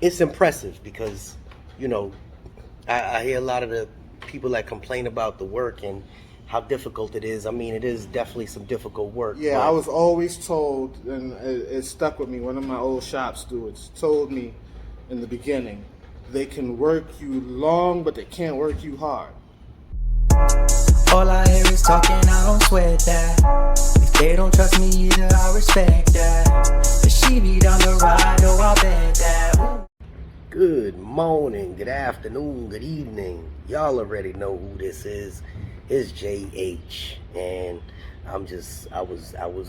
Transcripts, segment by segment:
it's impressive because, you know, I hear a lot of the people that complain about the work and how difficult it is. I mean, it is definitely some difficult work. Yeah, I was always told, and it stuck with me. One of my old shop stewards told me in the beginning, they can work you long, but they can't work you hard. All I hear is talking, I don't sweat that. If they don't trust me either, I respect that. But she be down the ride, oh, I bet that. Ooh. Good morning, good afternoon, good evening. Y'all already know who this is. It's JH, and I was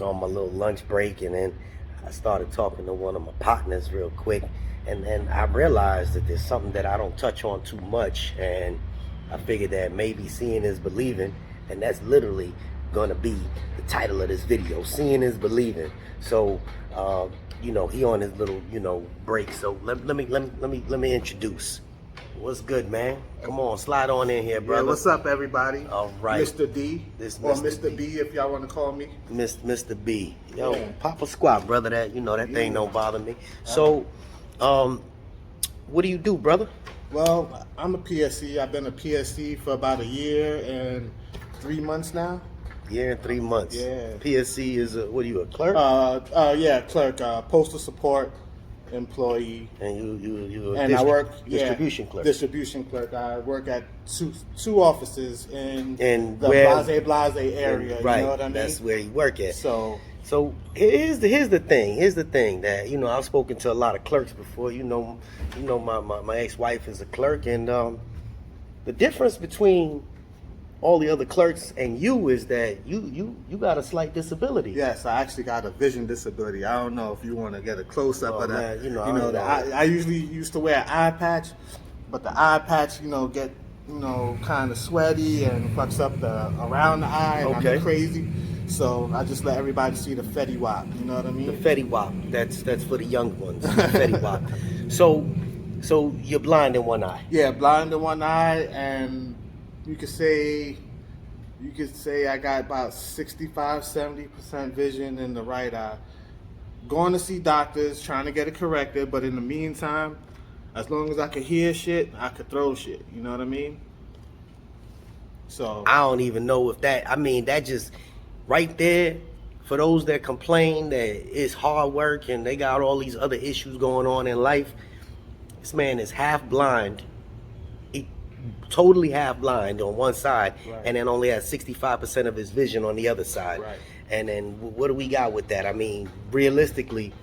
on my little lunch break, and then I started talking to one of my partners real quick, and then I realized that there's something that I don't touch on too much, and I figured that maybe seeing is believing, and that's literally gonna be the title of this video. Seeing is believing. So you know, he on his little, you know, break. So let me introduce. What's good, man? Come on, slide on in here, brother. Yeah, what's up, everybody? All right, Mr. D, or Mr. B, if y'all want to call me. Mr. B. Yo, Yeah. pop a squat, brother. That thing don't bother me. So, what do you do, brother? Well, I'm a PSC. I've been a PSC for about a year and 3 months now. Year and 3 months. Yeah. PSC is what are you, a clerk? Yeah, clerk, postal support employee. And you And I work distribution clerk. Distribution clerk. I work at two offices in the Blase area. Right. You know what I mean? That's where you work at. So here's the thing. Here's the thing that, you know, I've spoken to a lot of clerks before. You know my ex-wife is a clerk, and the difference between all the other clerks and you is that you got a slight disability. yes, I actually got a vision disability. I don't know if you want to get a close up of that. Man, I usually used to wear an eye patch, but the eye patch, get kind of sweaty and fucks up around the eye, and Okay. I'm crazy. So I just let everybody see the Fetty Wap. You know what I mean? The Fetty Wap. That's for the young ones. The Fetty Wap. So you're blind in one eye. Yeah, blind in one eye, and you could say I got about 65-70% vision in the right eye. Going to see doctors, trying to get it corrected, but in the meantime, as long as I could hear shit, I could throw shit. You know what I mean? So I don't even know if that. I mean, that just right there. For those that complain that it's hard work and they got all these other issues going on in life, this man is half blind. Totally half blind on one side, right, and then only has 65% of his vision on the other side. Right. And then what do we got with that? I mean, realistically,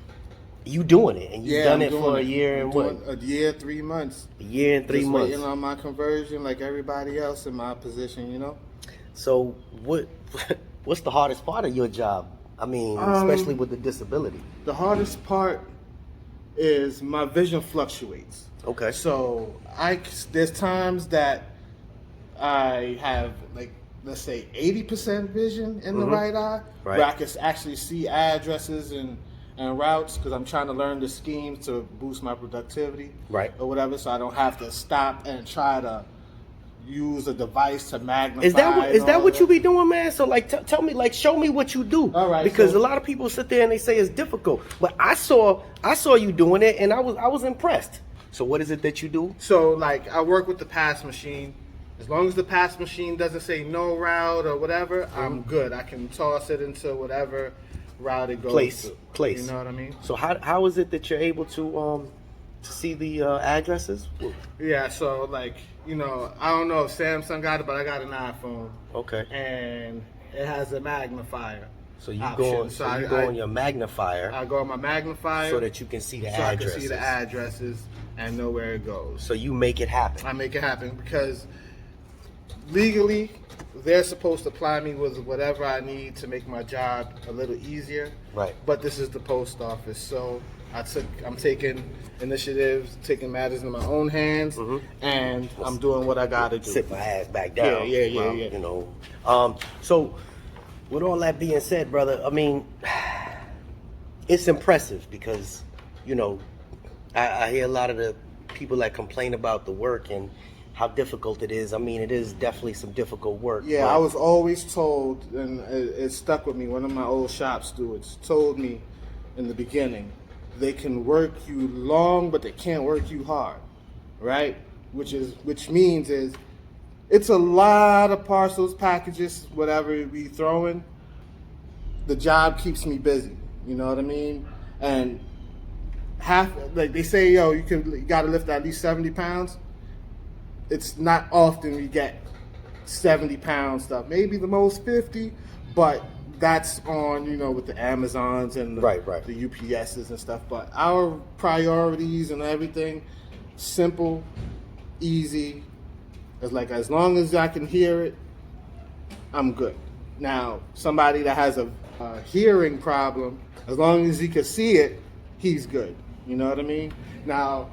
you doing it, and you've done it for a year and what? A year, 3 months. A year and 3 Just months. waiting on my conversion, like everybody else in my position. So what's the hardest part of your job? I mean, especially with the disability. The hardest part is my vision fluctuates. Okay. So there's times that I have, like, let's say 80% vision in the right eye, Right. where I can actually see addresses and routes, because I'm trying to learn the schemes to boost my productivity, Right. or whatever, so I don't have to stop and try to use a device to magnify. Is that what you be doing, man? So like, tell me, like, show me what you do. All right, Because so- a lot of people sit there and they say it's difficult, but I saw you doing it, and I was impressed. So what is it that you do? So, like, I work with the pass machine. As long as the pass machine doesn't say no route or whatever, I'm good. I can toss it into whatever route it goes to. Place. You know what I mean? So how is it that you're able to see the addresses? Yeah, so, like, I don't know if Samsung got it, but I got an iPhone. Okay. And it has a magnifier. So you option. go on your magnifier. I go on my magnifier so that you can see the so addresses. I can see the addresses and know where it goes. So you make it happen. I make it happen because legally they're supposed to apply me with whatever I need to make my job a little easier. Right. But this is the post office, so I'm taking initiatives, taking matters in my own hands, and I'm doing what I gotta do. Sit my ass back down. Yeah. You know. So with all that being said, brother, I mean, it's impressive because, I hear a lot of the people that complain about the work and how difficult it is. I mean, it is definitely some difficult work. Yeah, I was always told, and it stuck with me. One of my old shop stewards told me in the beginning, they can work you long, but they can't work you hard, right? Which means is it's a lot of parcels, packages, whatever we throwing. The job keeps me busy. You know what I mean? And like they say, yo, you got to lift at least 70 pounds. It's not often we get 70-pound stuff. Maybe the most 50, but that's on, with the Amazons and the UPSs and stuff. But our priorities and everything, simple, easy. It's like as long as I can hear it, I'm good. Now, somebody that has a hearing problem, as long as he can see it, he's good. You know what I mean? Now,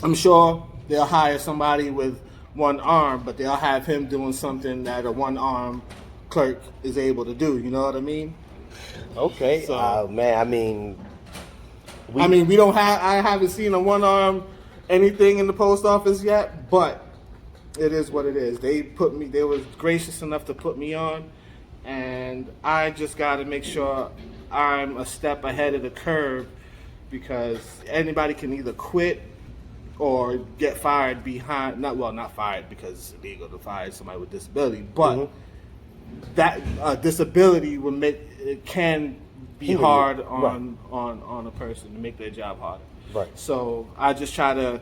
I'm sure they'll hire somebody with one arm, but they'll have him doing something that a one-arm clerk is able to do. You know what I mean? Okay. So, man, I mean, I haven't seen a one-arm anything in the post office yet, but it is what it is. They was gracious enough to put me on, and I just got to make sure I'm a step ahead of the curve, because anybody can either quit or get fired not fired because it's illegal to fire somebody with disability, but that disability can be hard on a person to make their job harder. Right. So I just try to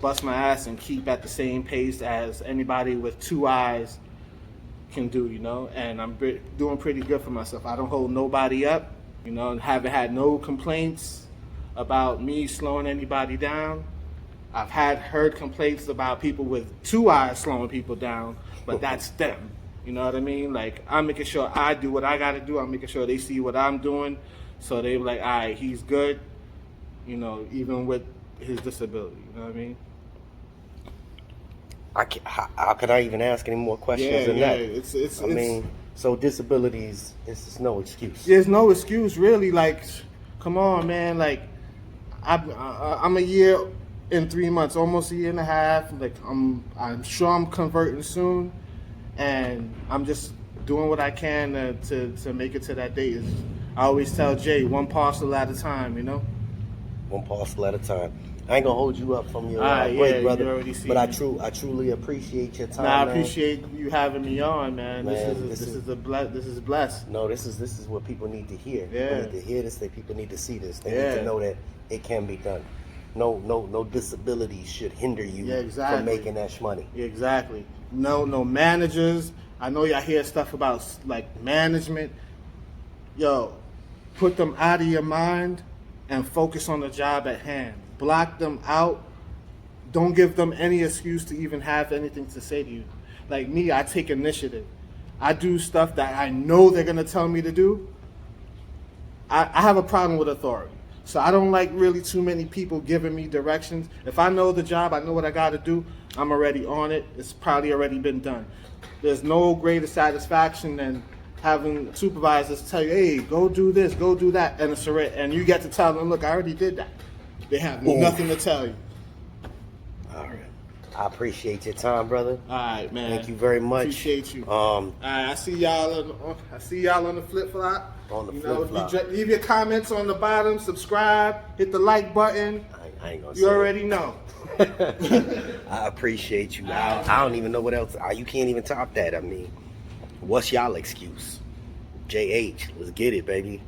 bust my ass and keep at the same pace as anybody with two eyes can do, and I'm doing pretty good for myself. I don't hold nobody up, and haven't had no complaints about me slowing anybody down. I've heard complaints about people with two eyes slowing people down, but that's them. You know what I mean? Like, I'm making sure I do what I got to do. I'm making sure they see what I'm doing, so they be like, all right, he's good, even with his disability. You know what I mean? How can I even ask any more questions than that? I mean, so disabilities is no excuse. There's no excuse, really. Like, come on, man. Like, I'm a year in 3 months, almost a year and a half. Like, I'm sure I'm converting soon, and I'm just doing what I can to make it to that day. I always tell Jay, one parcel at a time. One parcel at a time. I ain't gonna hold you up from your break, brother. You already see but me. I truly appreciate your time. I appreciate you having me on, man. This is blessed. No, this is what people need to hear. Yeah. People need to hear this. People need to see this. They need to know that it can be done. No disability should hinder you from making that money. Exactly. No managers. I know y'all hear stuff about like management. Yo, put them out of your mind and focus on the job at hand. Block them out. Don't give them any excuse to even have anything to say to you. Like me, I take initiative. I do stuff that I know they're going to tell me to do. I have a problem with authority. So I don't like really too many people giving me directions. If I know the job, I know what I got to do, I'm already on it. It's probably already been done. There's no greater satisfaction than having supervisors tell you, hey, go do this, go do that, and you get to tell them, look, I already did that. They have nothing to tell you. All right. I appreciate your time, brother. All right, man. Thank you very much. Appreciate you. All right, I see y'all on the flip flop. On the flip flop. Leave your comments on the bottom. Subscribe. Hit the like button. I ain't gonna say you already know. I appreciate you. I don't even know what else. You can't even top that. I mean, what's y'all excuse? JH, let's get it, baby.